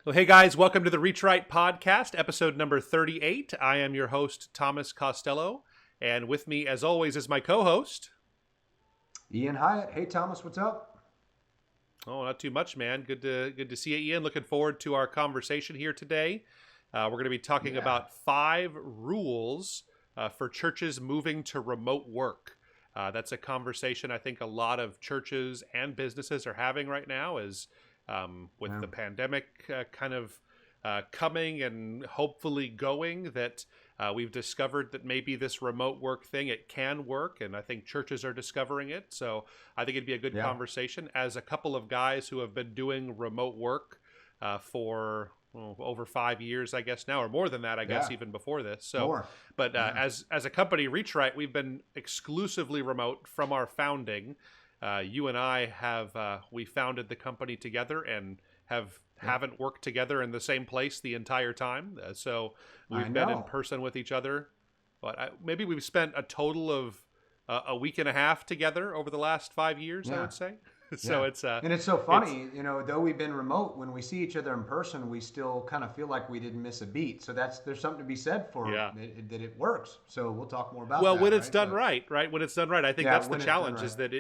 Well, hey guys, welcome to the Reach Right podcast, episode number 38. I am your host, Thomas Costello, and with me, as always, is my co-host, Ian Hyatt. Hey Thomas, what's up? Oh, not too much, man. Good to see you, Ian. Looking forward to our conversation here today. We're going to be talking about 5 rules for churches moving to remote work. That's a conversation I think a lot of churches and businesses are having right now as with the pandemic coming and hopefully going, that we've discovered that maybe this remote work thing, it can work, and I think churches are discovering it. So I think it'd be a good conversation. As a couple of guys who have been doing remote work for over 5 years, I guess now, or more than that, I guess even before this. So, More. But as a company, Reach Right, we've been exclusively remote from our founding. You and I have we founded the company together and haven't worked together in the same place the entire time. So we've been in person with each other. But maybe we've spent a total of a week and a half together over the last 5 years, I would say. So it's and it's so funny, though we've been remote, when we see each other in person, we still kind of feel like we didn't miss a beat. So there's something to be said for that it works. So we'll talk more about that. Well, when it's done right? When it's done right, I think that's the challenge. Is that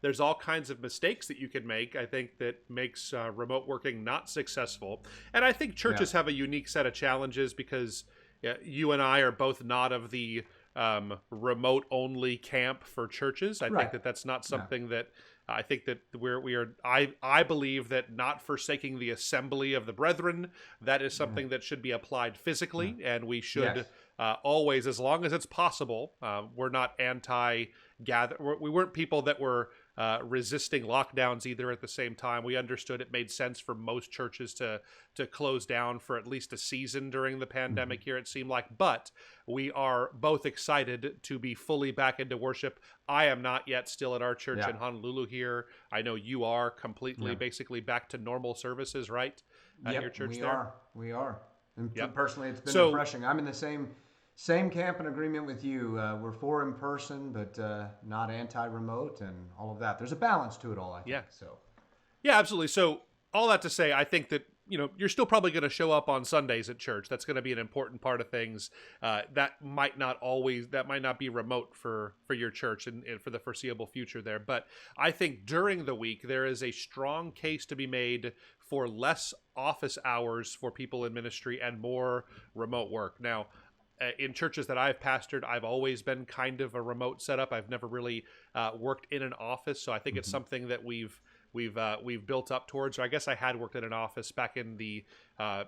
there's all kinds of mistakes that you can make. I think that makes remote working not successful, and I think churches have a unique set of challenges because you and I are both not of the remote only camp for churches. I think that's not something that. I think that I believe that not forsaking the assembly of the brethren, that is something that should be applied physically, and we should always, as long as it's possible, we're not anti-gather. We weren't people that were resisting lockdowns either at the same time. We understood it made sense for most churches to close down for at least a season during the pandemic here, it seemed like. But we are both excited to be fully back into worship. I am not yet still at our church in Honolulu here. I know you are completely basically back to normal services, right? At your church there? We are. And personally, it's been refreshing. I'm in the same camp and agreement with you. We're for in person, but not anti-remote and all of that. There's a balance to it all, I think. Yeah, absolutely. So all that to say, I think that you're still probably going to show up on Sundays at church. That's going to be an important part of things. That might not be remote for your church and for the foreseeable future there. But I think during the week there is a strong case to be made for less office hours for people in ministry and more remote work. Now, in churches that I've pastored, I've always been kind of a remote setup. I've never really worked in an office, so I think it's something that we've built up towards. Or I guess I had worked in an office back in the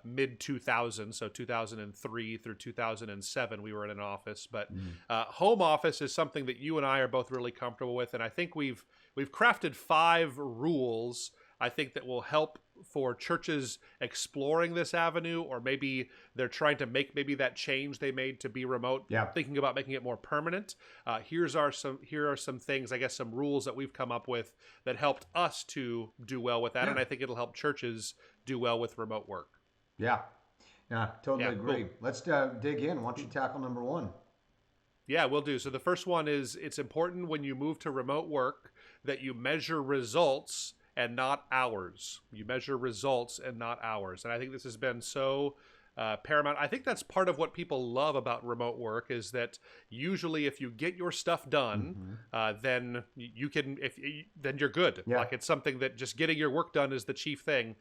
mid 2000s, so 2003 through 2007. We were in an office, but home office is something that you and I are both really comfortable with, and I think we've crafted 5 rules. I think that will help for churches exploring this avenue, or maybe they're trying to make that change they made to be remote, thinking about making it more permanent. Here are some things, I guess, some rules that we've come up with that helped us to do well with that, and I think it'll help churches do well with remote work. Yeah, totally agree. Cool. Let's dig in. Why don't you tackle number 1? Yeah, we'll do. So the first one is, it's important when you move to remote work that you measure results and not hours. You measure results and not hours. And I think this has been so paramount. I think that's part of what people love about remote work, is that usually if you get your stuff done, then you can, then you're good. Like, it's something that just getting your work done is the chief thing.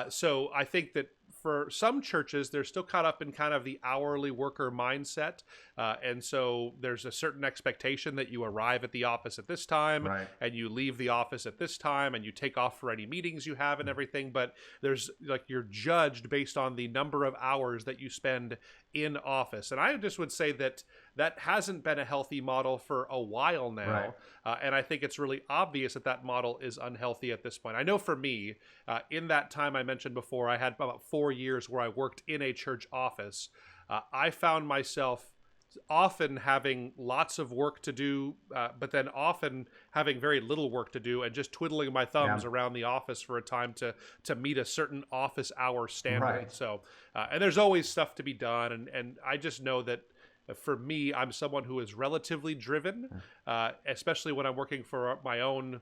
So I think that for some churches, they're still caught up in kind of the hourly worker mindset. And so there's a certain expectation that you arrive at the office at this time and you leave the office at this time and you take off for any meetings you have and everything. But there's you're judged based on the number of hours that you spend in office. And I just would say that hasn't been a healthy model for a while now. And I think it's really obvious that model is unhealthy at this point. I know for me, in that time I mentioned before, I had about 4 years where I worked in a church office. I found myself often having lots of work to do, but then often having very little work to do and just twiddling my thumbs around the office for a time to meet a certain office hour standard. So, and there's always stuff to be done. And I just know that for me, I'm someone who is relatively driven, especially when I'm working for my own,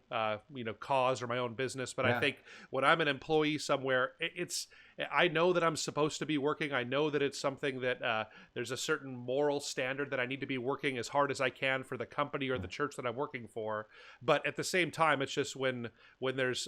cause or my own business. But I think when I'm an employee somewhere, it's I know that I'm supposed to be working. I know that it's something that there's a certain moral standard that I need to be working as hard as I can for the company or the church that I'm working for. But at the same time, it's just when there's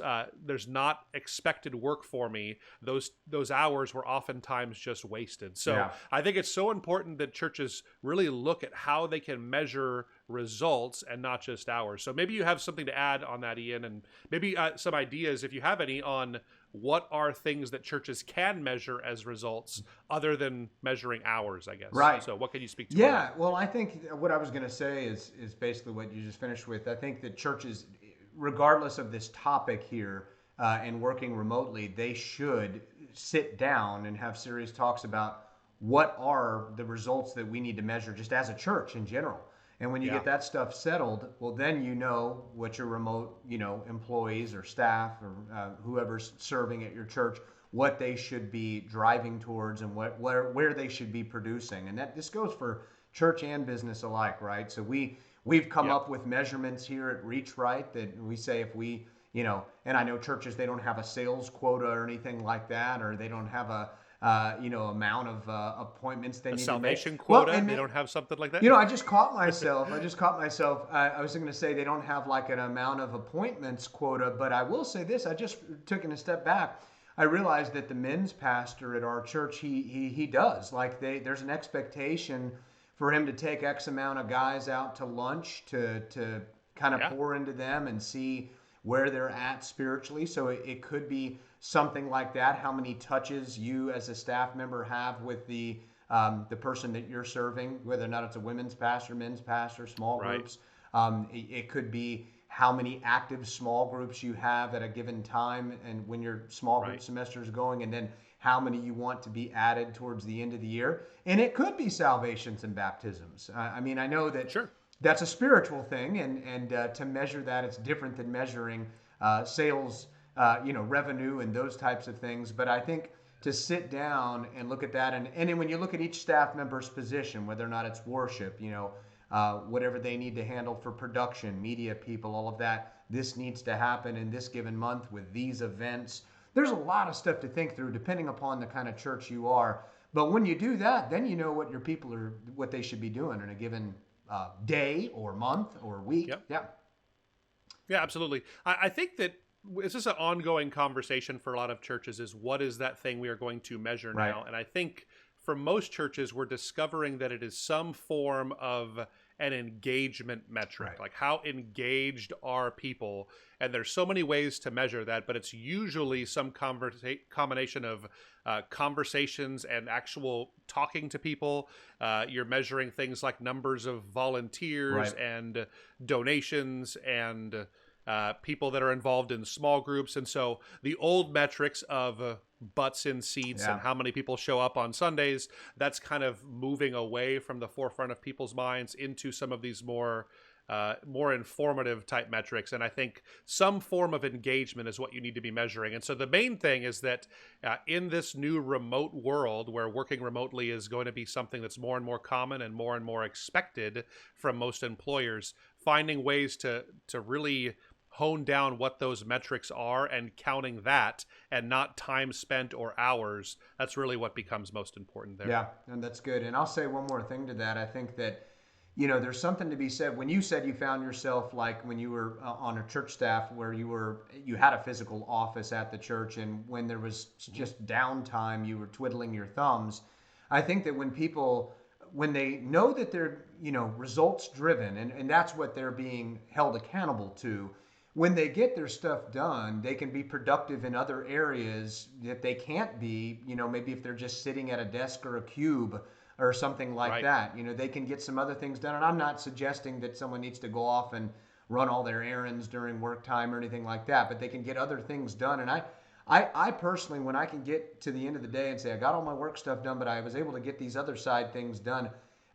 not expected work for me, those hours were oftentimes just wasted. So I think it's so important that churches really look at how they can measure results and not just hours. So maybe you have something to add on that, Ian, and maybe some ideas, if you have any, on what are things that churches can measure as results other than measuring hours, I guess. Right. So what can you speak to? Yeah, well, I think what I was going to say is basically what you just finished with. I think that churches, regardless of this topic here and working remotely, they should sit down and have serious talks about what are the results that we need to measure just as a church in general. And when you get that stuff settled, well, then you know what your remote, employees or staff or whoever's serving at your church, what they should be driving towards and where they should be producing. And this goes for church and business alike, right? So we've come up with measurements here at Reach Right that we say if we, and I know churches, they don't have a sales quota or anything like that, or they don't have a amount of appointments they need to make. Salvation quota, they don't have something like that? I just caught myself. I was going to say they don't have like an amount of appointments quota, but I will say this. I just took a step back. I realized that the men's pastor at our church, he does. Like there's an expectation for him to take X amount of guys out to lunch to kind of pour into them and see where they're at spiritually. So it could be something like that. How many touches you as a staff member have with the person that you're serving, whether or not it's a women's pastor, men's pastor, small groups. It could be how many active small groups you have at a given time and when your small group semester is going, and then how many you want to be added towards the end of the year. And it could be salvations and baptisms. I know that that's a spiritual thing, and to measure that, it's different than measuring sales, revenue and those types of things. But I think to sit down and look at that, and then when you look at each staff member's position, whether or not it's worship, whatever they need to handle for production, media people, all of that, this needs to happen in this given month with these events. There's a lot of stuff to think through depending upon the kind of church you are. But when you do that, then you know what your people are, what they should be doing in a given day or month or week. Yeah, absolutely. I think that this is an ongoing conversation for a lot of churches, is what is that thing we are going to measure now? And I think for most churches, we're discovering that it is some form of an engagement metric, like how engaged are people? And there's so many ways to measure that, but it's usually some combination of conversations and actual talking to people. You're measuring things like numbers of volunteers and donations and people that are involved in small groups. And so the old metrics of butts in seats and how many people show up on Sundays, that's kind of moving away from the forefront of people's minds into some of these more informative type metrics. And I think some form of engagement is what you need to be measuring. And so the main thing is that in this new remote world where working remotely is going to be something that's more and more common and more expected from most employers, finding ways to really hone down what those metrics are and counting that and not time spent or hours, that's really what becomes most important there. Yeah, and that's good. And I'll say one more thing to that. I think that, there's something to be said. When you said you found yourself like when you were on a church staff where you had a physical office at the church, and when there was just downtime, you were twiddling your thumbs. I think that when they know that they're, results driven, and that's what they're being held accountable to, when they get their stuff done, they can be productive in other areas that they can't be, maybe if they're just sitting at a desk or a cube or something like that. They can get some other things done. And I'm not suggesting that someone needs to go off and run all their errands during work time or anything like that, but they can get other things done. And I personally, when I can get to the end of the day and say, I got all my work stuff done, but I was able to get these other side things done,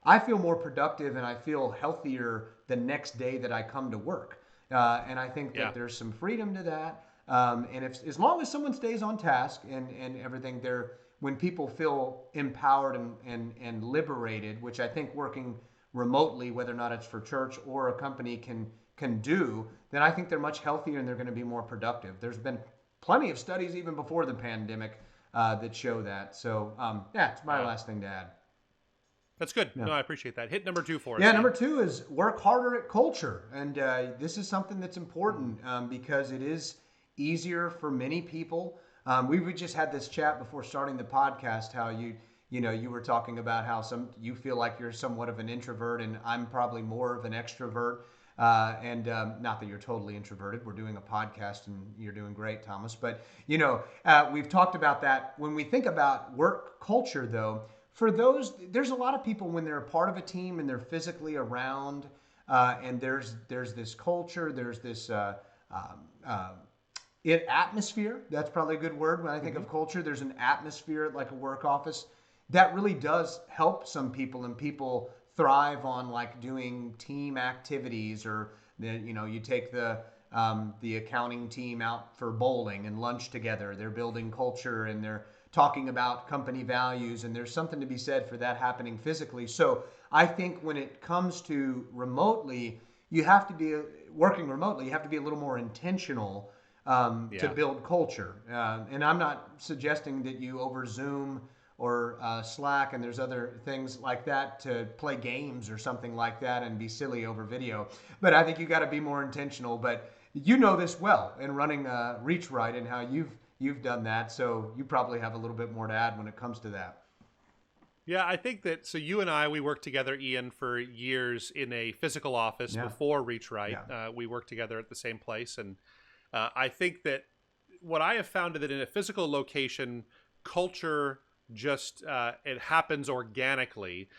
I feel more productive and I feel healthier the next day that I come to work. And I think that there's some freedom to that. And as long as someone stays on task and everything, when people feel empowered and liberated, which I think working remotely, whether or not it's for church or a company can do, then I think they're much healthier and they're going to be more productive. There's been plenty of studies even before the pandemic that show that. So yeah, it's my last thing to add. That's good. Yeah. No, I appreciate that. Hit number 2 for us. Yeah, Ian. number 2 is work harder at culture. And this is something that's important because it is easier for many people. We just had this chat before starting the podcast, how you were talking about how you feel like you're somewhat of an introvert, and I'm probably more of an extrovert. And not that you're totally introverted. We're doing a podcast, and you're doing great, Thomas. But we've talked about that. When we think about work culture, though, for those, there's a lot of people when they're a part of a team and they're physically around, and there's this culture, there's this atmosphere. That's probably a good word. When I think of culture, there's an atmosphere at like a work office that really does help some people, and people thrive on like doing team activities, or you take the accounting team out for bowling and lunch together. They're building culture and they're talking about company values, and there's something to be said for that happening physically. So I think when it comes to remotely, you have to be working remotely. You have to be a little more intentional to build culture. And I'm not suggesting that you over Zoom or Slack, and there's other things like that, to play games or something like that and be silly over video. But I think you got to be more intentional. But you know this well in running Reach Right and how you've done that, so you probably have a little bit more to add when it comes to that. Yeah, I think that, so you and I, we worked together, Ian, for years in a physical office before Reach Right. Yeah. We worked together at the same place, and I think that what I have found is that in a physical location, culture just it happens organically,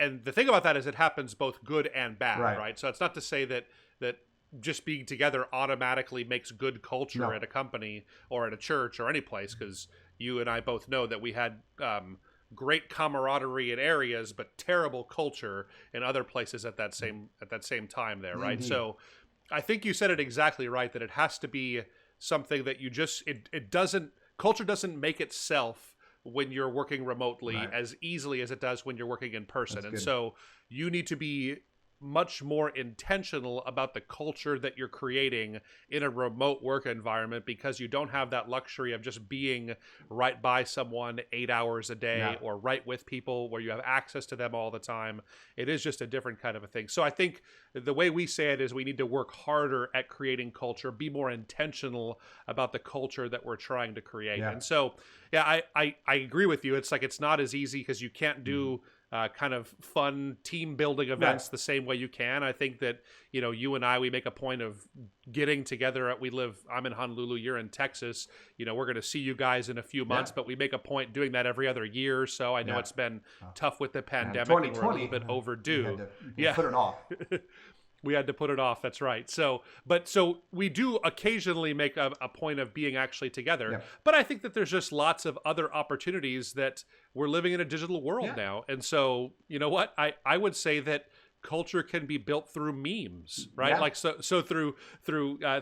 and the thing about that is it happens both good and bad, right? So it's not to say that just being together automatically makes good culture at a company or at a church or any place, because you and I both know that we had great camaraderie in areas but terrible culture in other places at that same time there, right? So I think you said it exactly right, that it has to be something that you just culture doesn't make itself when you're working remotely as easily as it does when you're working in person. And so you need to be much more intentional about the culture that you're creating in a remote work environment, because you don't have that luxury of just being right by someone 8 hours a day or right with people where you have access to them all the time. It is just a different kind of a thing. So I think the way we say it is we need to work harder at creating culture, be more intentional about the culture that we're trying to create. And so, I agree with you. It's like, it's not as easy because you can't do kind of fun team building events the same way you can. I think that, you and I, we make a point of getting together. I'm in Honolulu, you're in Texas. We're going to see you guys in a few months, but we make a point doing that every other year or so. I know it's been tough with the pandemic. 2020, and we're a little bit overdue. Put it off. We had to put it off. That's right. So we do occasionally make a point of being actually together. But I think that there's just lots of other opportunities that we're living in a digital world now. And so, you know what? I would say that culture can be built through memes, right? Like so through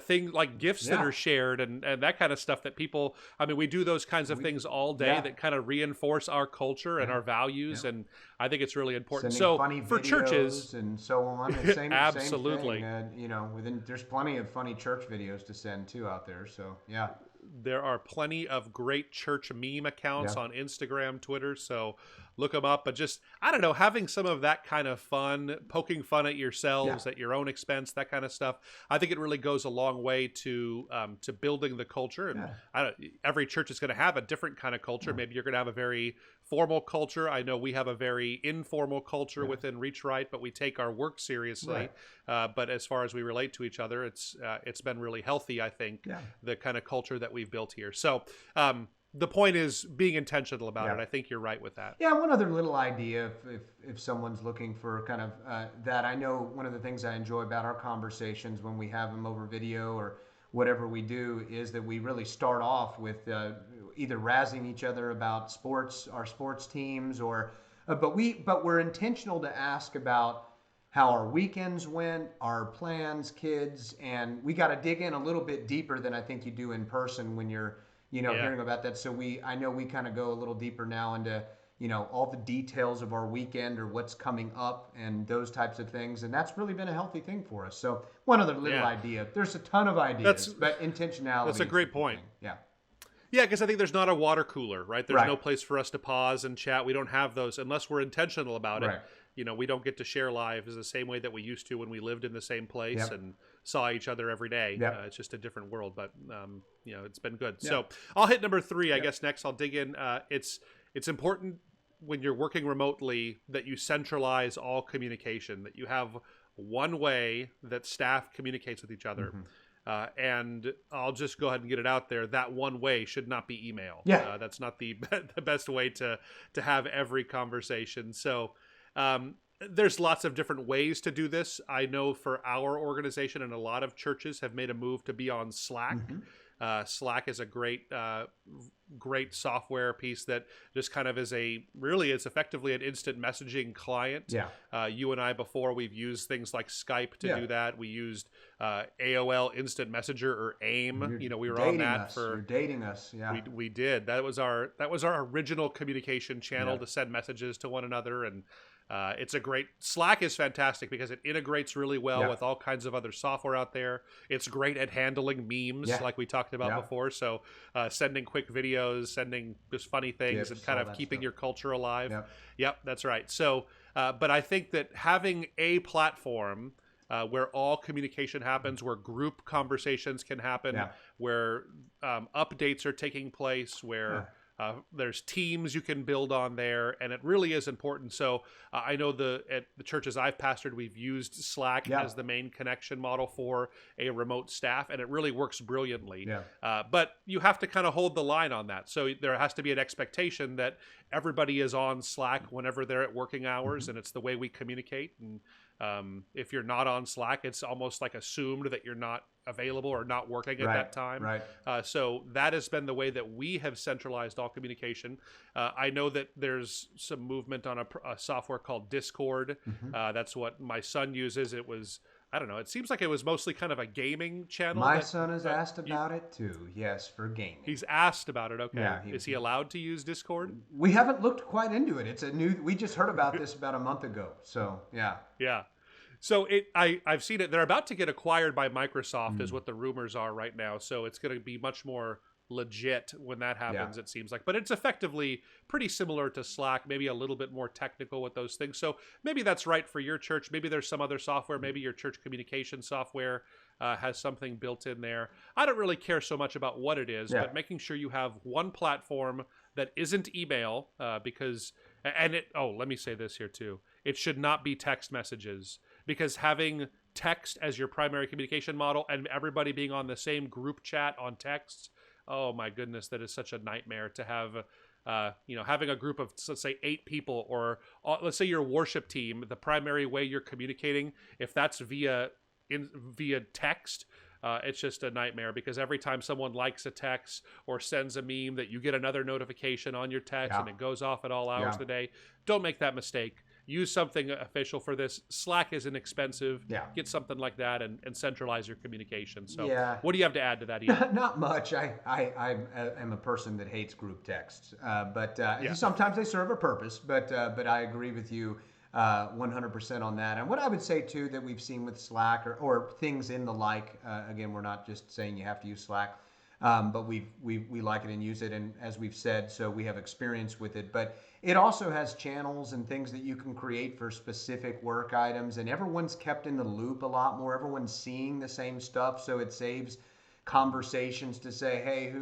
things like gifts that are shared and that kind of stuff that people, we do those kinds of things all day that kind of reinforce our culture and our values, and I think it's really important. Sending so funny for churches and so on, absolutely, same thing. There's plenty of funny church videos to send too out there. So there are plenty of great church meme accounts on Instagram, Twitter, so look them up. But just, I don't know, having some of that kind of fun, poking fun at yourselves at your own expense, that kind of stuff, I think it really goes a long way to building the culture. And every church is going to have a different kind of culture. Maybe you're going to have a very formal culture. I know we have a very informal culture within Reach Right, but we take our work seriously. But as far as we relate to each other, it's been really healthy, I think, the kind of culture that we've built here. So the point is being intentional about it. I think you're right with that. Yeah, one other little idea, if someone's looking for kind of that, I know one of the things I enjoy about our conversations when we have them over video or whatever we do is that we really start off with either razzing each other about our sports teams, or but we're intentional to ask about how our weekends went, our plans, kids, and we got to dig in a little bit deeper than I think you do in person when you're hearing about that. So I know we kind of go a little deeper now into all the details of our weekend or what's coming up and those types of things, and that's really been a healthy thing for us. So one other little idea. There's a ton of ideas, but intentionality. That's a great point. Yeah. Yeah, because I think there's not a water cooler, right? There's Right. no place for us to pause and chat. We don't have those unless we're intentional about it. Right. We don't get to share lives the same way that we used to when we lived in the same place Yep. and saw each other every day. Yep. It's just a different world, but it's been good. Yep. So I'll hit number 3, I Yep. guess. Next, I'll dig in. It's important when you're working remotely that you centralize all communication, that you have one way that staff communicates with each other. Mm-hmm. And I'll just go ahead and get it out there. That one way should not be email. Yeah. That's not the best way to have every conversation. So there's lots of different ways to do this. I know for our organization and a lot of churches have made a move to be on Slack. Mm-hmm. Slack is a great software piece that just kind of is it's effectively an instant messaging client. Yeah. You and I, before, we've used things like Skype to do that. We used AOL Instant Messenger, or AIM. We were on that You're dating us. Yeah. We did. That was our original communication channel to send messages to one another, and it's a great. Slack is fantastic because it integrates really well with all kinds of other software out there. It's great at handling memes, like we talked about before. So sending quick videos, sending just funny things, and kind of keeping your culture alive. Yep, that's right. So, but I think that having a platform where all communication happens, where group conversations can happen, where updates are taking place, where there's teams you can build on there, and it really is important. So I know at the churches I've pastored, we've used Slack as the main connection model for a remote staff, and it really works brilliantly. But you have to kind of hold the line on that. So there has to be an expectation that everybody is on Slack whenever they're at working hours, and it's the way we communicate. And if you're not on Slack, it's almost like assumed that you're not available or not working at that time. Right. So that has been the way that we have centralized all communication. I know that there's some movement on a software called Discord. That's what my son uses. It was, I don't know, it seems like it was mostly kind of a gaming channel. My son has asked about it too. Yes, for gaming. He's asked about it. Okay. Yeah, is he allowed to use Discord? We haven't looked quite into it. It's we just heard about this about a month ago. So, yeah. Yeah. So I've seen it. They're about to get acquired by Microsoft, is what the rumors are right now. So it's going to be much more legit when that happens, it seems like. But it's effectively pretty similar to Slack, maybe a little bit more technical with those things. So maybe that's right for your church. Maybe there's some other software. Maybe your church communication software has something built in there. I don't really care so much about what it is, but making sure you have one platform that isn't email, because, let me say this here too. It should not be text messages, because having text as your primary communication model and everybody being on the same group chat on text, oh my goodness, that is such a nightmare to have. Having a group of, let's say, 8 people, or let's say your worship team, the primary way you're communicating, if that's via text, it's just a nightmare, because every time someone likes a text or sends a meme, that you get another notification on your text and it goes off at all hours of the day. Don't make that mistake. Use something official for this. Slack is inexpensive. Get something like that and centralize your communication. So what do you have to add to that, Ian? Not much. I am a person that hates group texts, but sometimes they serve a purpose. But I agree with you 100% on that. And what I would say too that we've seen with Slack or things in the like, again, we're not just saying you have to use Slack, but we like it and use it, and as we've said, so we have experience with it. But it also has channels and things that you can create for specific work items, and everyone's kept in the loop a lot more. Everyone's seeing the same stuff, so it saves conversations to say, hey,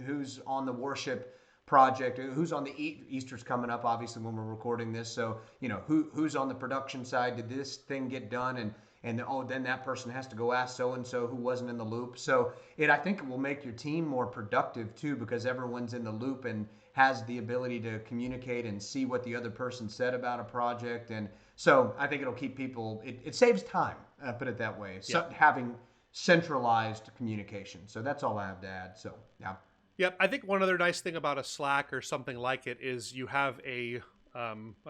who's on the worship project, who's on the Easter's coming up, obviously, when we're recording this. So who's on the production side? Did this thing get done? And then that person has to go ask so and so who wasn't in the loop. So I think it will make your team more productive too, because everyone's in the loop and has the ability to communicate and see what the other person said about a project. And so I think it'll keep people. It saves time. Put it that way. So having centralized communication. So that's all I have to add. So yeah. Yep. I think one other nice thing about a Slack or something like it is you have a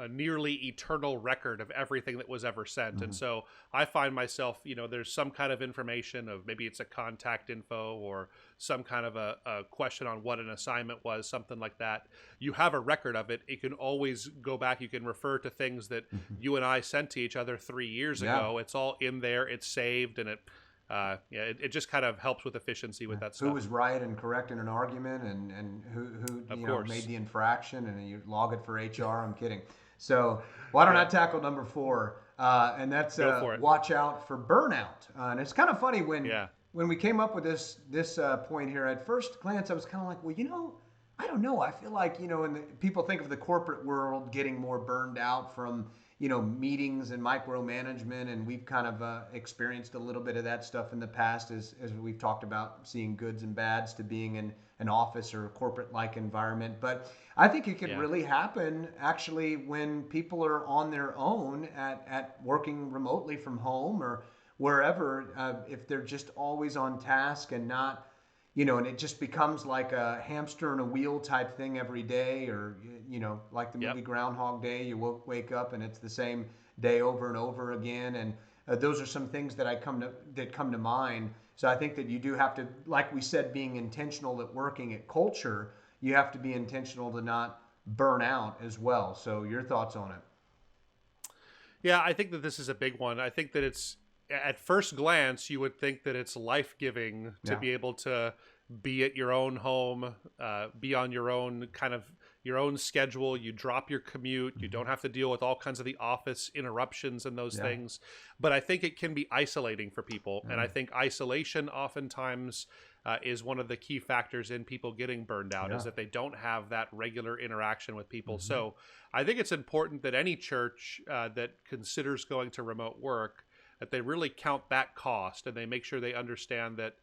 nearly eternal record of everything that was ever sent. And so I find myself, there's some kind of information of, maybe it's a contact info or some kind of a question on what an assignment was, something like that. You have a record of it. It can always go back. You can refer to things that you and I sent to each other 3 years ago. It's all in there. It's saved, and yeah, it just kind of helps with efficiency with that Who stuff. was right and correct in an argument, and who Of made course. the infraction, and you log it for HR. I'm kidding. So why don't I Yeah, tackle number four? And that's go for it. watch out for burnout. And it's kind of funny Yeah. when we came up with this point here. At first glance, I was kind of like, well, I don't know. I feel like people think of the corporate world getting more burned out from meetings and micromanagement, and we've kind of experienced a little bit of that stuff in the past as we've talked about seeing goods and bads to being in an office or a corporate like environment. But I think it can Yeah. really happen actually when people are on their own at working remotely from home or wherever, if they're just always on task and not, and it just becomes like a hamster in a wheel type thing every day, or like the Yep. movie Groundhog Day. You wake up and it's the same day over and over again, and those are some things that come to mind. So I think that you do have to, like we said, being intentional at working at culture. You have to be intentional to not burn out as well. So your thoughts on it? Yeah, I think that this is a big one. I think that it's, at first glance, you would think that it's life giving to Yeah. be able to be at your own home, be on your own your own schedule. You drop your commute. You don't have to deal with all kinds of the office interruptions and those Yeah. things. But I think it can be isolating for people. And I Mm. think isolation oftentimes is one of the key factors in people getting burned out, Yeah. is that they don't have that regular interaction with people. Mhm. So I think it's important that any church that considers going to remote work, that they really count that cost, and they make sure they understand that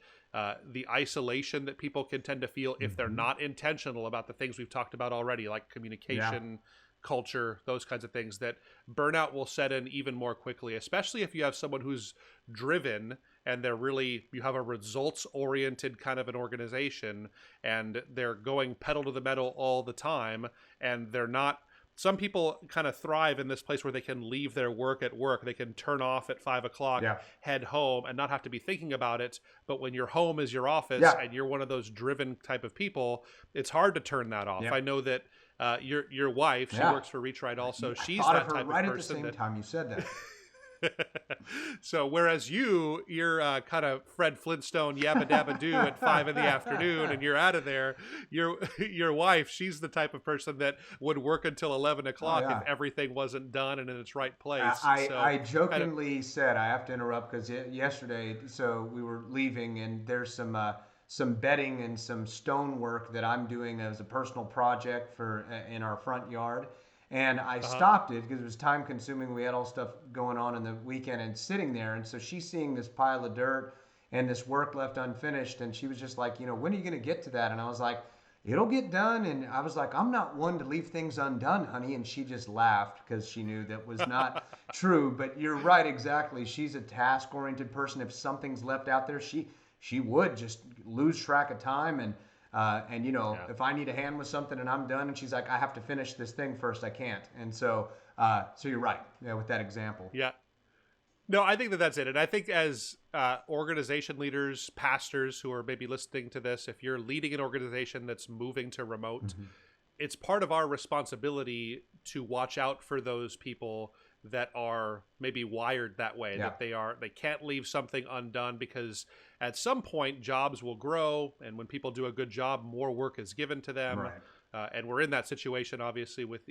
the isolation that people can tend to feel if they're Mhm. not intentional about the things we've talked about already, like Yeah. communication, culture, those kinds of things, that burnout will set in even more quickly, especially if you have someone who's driven and you have a results oriented kind of an organization, and they're going pedal to the metal all the time, and they're not. Some people kind of thrive in this place where they can leave their work at work. They can turn off at 5 o'clock, Yeah. head home, and not have to be thinking about it. But when your home is your office Yeah. and you're one of those driven type of people, it's hard to turn that off. Yeah. I know that your wife, she Yeah. works for Reach Right also. I She's thought of that her type of right at the person same that time you said that. so whereas you're kind of Fred Flintstone yabba dabba doo at 5 in the afternoon and you're out of there, your wife, she's the type of person that would work until 11 Oh o'clock if yeah. everything wasn't done and in its right I, place. I So I kind of jokingly said I have to interrupt because yesterday, so we were leaving and there's some bedding and some stonework that I'm doing as a personal project for in our front yard, and I uh-huh. stopped it because it was time consuming. We had all stuff going on in the weekend and sitting there, and so she's seeing this pile of dirt and this work left unfinished, and she was just like, when are you going to get to that? And I was like, it'll get done. And I was like, I'm not one to leave things undone, honey. And she just laughed because she knew that was not true. But you're right, exactly. She's a task oriented person. If something's left out there, she would just lose track of time. And Yeah. if I need a hand with something and I'm done, and she's like, I have to finish this thing first, I can't. And so you're right, with that example. Yeah. No, I think that that's it. And I think as organization leaders, pastors who are maybe listening to this, if you're leading an organization that's moving to remote, Mm-hmm. it's part of our responsibility to watch out for those people that are maybe wired that way, Yeah. that they can't leave something undone, because at some point jobs will grow, and when people do a good job, more work is given to them. Right. And we're in that situation, obviously, with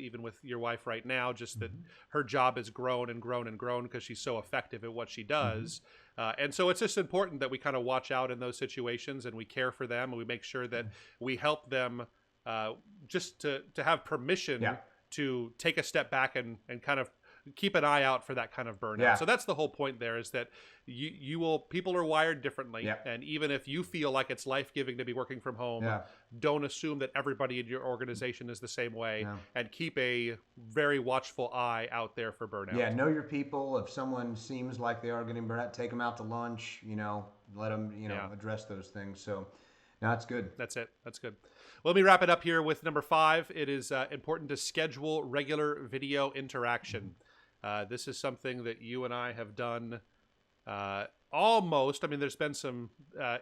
your wife right now, just that Mm-hmm. her job has grown and grown and grown because she's so effective at what she Mm-hmm. does. And so it's just important that we kind of watch out in those situations, and we care for them, and we make sure that we help them just to have permission Yeah. to take a step back and kind of keep an eye out for that kind of burnout. Yeah. So that's the whole point there, is that people are wired differently. Yeah. And even if you feel like it's life-giving to be working from home, Yeah. don't assume that everybody in your organization is the same way, Yeah. and keep a very watchful eye out there for burnout. Yeah, know your people. If someone seems like they are getting burnt out, take them out to lunch. Let them Yeah. address those things. So, no, that's good. That's it. That's good. Well, let me wrap it up here with number 5. It is important to schedule regular video interaction. This is something that you and I have done almost. I mean, there's been some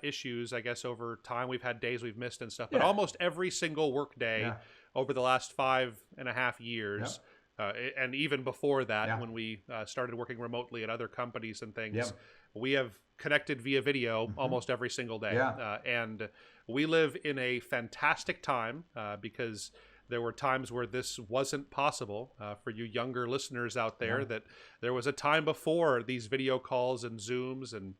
issues, I guess, over time. We've had days we've missed and stuff, but Yeah. almost every single work day Yeah. over the last 5.5 years, and even before that, Yeah. when we started working remotely at other companies and things, Yep. we have connected via video almost every single day. Yeah. And we live in a fantastic time because there were times where this wasn't possible. For you younger listeners out there, that there was a time before these video calls and Zooms, and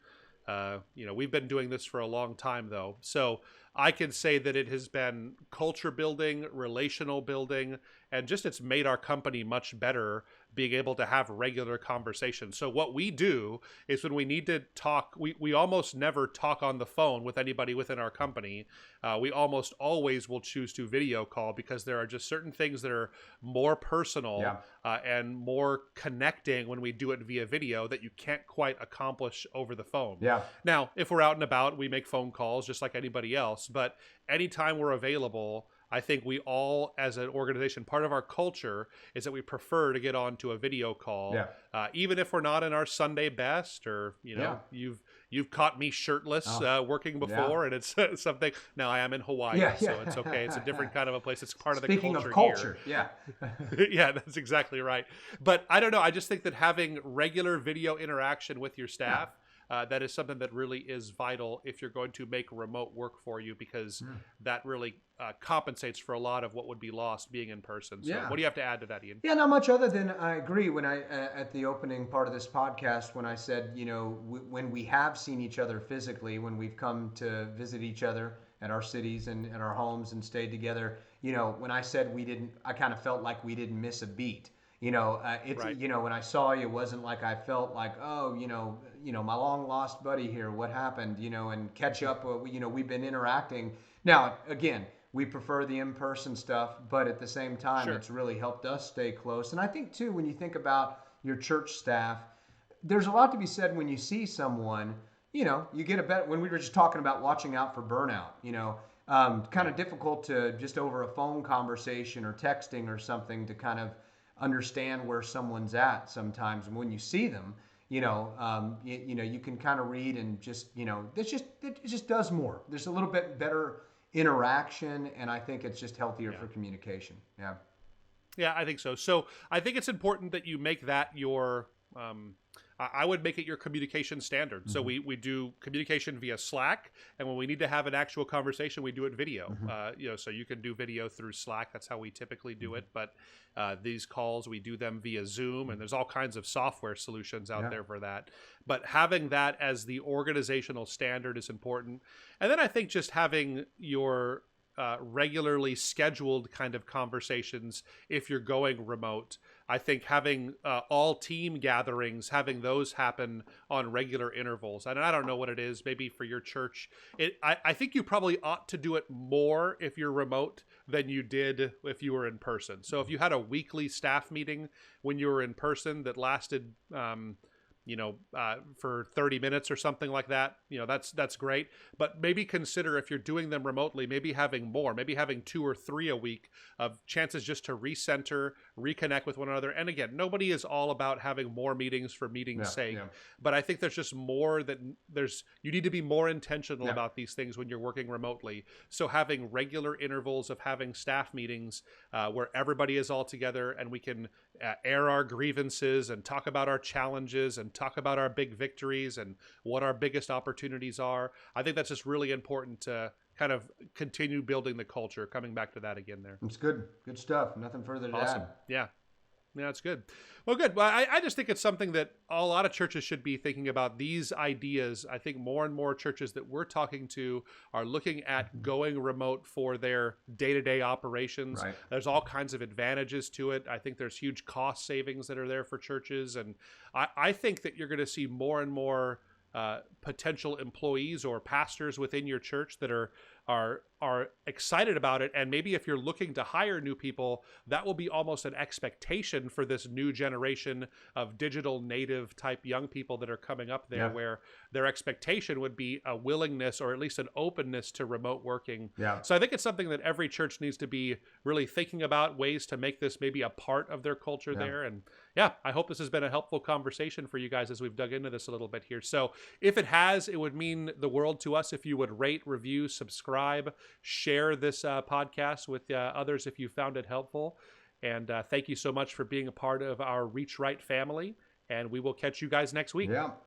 we've been doing this for a long time though. So I can say that it has been culture building, relational building, and just it's made our company much better being able to have regular conversations. So what we do is when we need to talk, we almost never talk on the phone with anybody within our company. We almost always will choose to video call because there are just certain things that are more personal and more connecting when we do it via video that you can't quite accomplish over the phone. Yeah. Now, if we're out and about, we make phone calls just like anybody else, but anytime we're available, I think we all, as an organization, part of our culture is that we prefer to get onto a video call, even if we're not in our Sunday best, or you've caught me shirtless working before, and it's something. Now I am in Hawaii, so it's okay. It's a different kind of a place. It's part of the culture. Speaking of culture, here. Yeah, that's exactly right. But I don't know. I just think that having regular video interaction with your staff. That is something that really is vital if you're going to make remote work for you, because that really compensates for a lot of what would be lost being in person. So what do you have to add to that, Ian? Yeah, not much other than I agree when I at the opening part of this podcast when I said, when we have seen each other physically, when we've come to visit each other at our cities and at our homes and stayed together, when I said I kind of felt like we didn't miss a beat. When I saw you, it wasn't like I felt like, my long lost buddy here, what happened, and catch up. We've been interacting. Now, again, we prefer the in-person stuff, but at the same time, it's really helped us stay close. And I think too, when you think about your church staff, there's a lot to be said when you see someone, you get a better, when we were just talking about watching out for burnout, kind of difficult to just over a phone conversation or texting or something to kind of understand where someone's at sometimes. And when you see them, you can kind of read and just, it just does more. There's a little bit better interaction, and I think it's just healthier for communication. Yeah, I think so. So I think it's important that you make that your I would make it your communication standard. So we do communication via Slack, and when we need to have an actual conversation, we do it video. So you can do video through Slack. That's how we typically do it. But these calls, we do them via Zoom, and there's all kinds of software solutions out there for that. But having that as the organizational standard is important. And then I think just having your regularly scheduled kind of conversations if you're going remote. I think having all team gatherings, having those happen on regular intervals. And I don't know what it is, maybe for your church. I think you probably ought to do it more if you're remote than you did if you were in person. So if you had a weekly staff meeting when you were in person that lasted for 30 minutes or something like that, that's great. But maybe consider, if you're doing them remotely, maybe having more, maybe having 2 or 3 a week of chances just to recenter, reconnect with one another. And again, nobody is all about having more meetings for meetings' sake, but I think there's just more that you need to be more intentional about these things when you're working remotely. So having regular intervals of having staff meetings where everybody is all together and we can air our grievances and talk about our challenges and talk about our big victories and what our biggest opportunities are. I think that's just really important to kind of continue building the culture. Coming back to that again there. It's good. Good stuff. Nothing further to add. Yeah. Yeah, it's good. Well, good. Well, I just think it's something that a lot of churches should be thinking about. These ideas, I think more and more churches that we're talking to are looking at going remote for their day-to-day operations. Right. There's all kinds of advantages to it. I think there's huge cost savings that are there for churches. And I think that you're going to see more and more potential employees or pastors within your church that are excited about it. And maybe if you're looking to hire new people, that will be almost an expectation for this new generation of digital native type young people that are coming up there, where their expectation would be a willingness or at least an openness to remote working. So I think it's something that every church needs to be really thinking about, ways to make this maybe a part of their culture there. And I hope this has been a helpful conversation for you guys as we've dug into this a little bit here. So if it has, it would mean the world to us if you would rate, review, subscribe, share this podcast with others if you found it helpful. And thank you so much for being a part of our Reach Right family. And we will catch you guys next week. Yeah.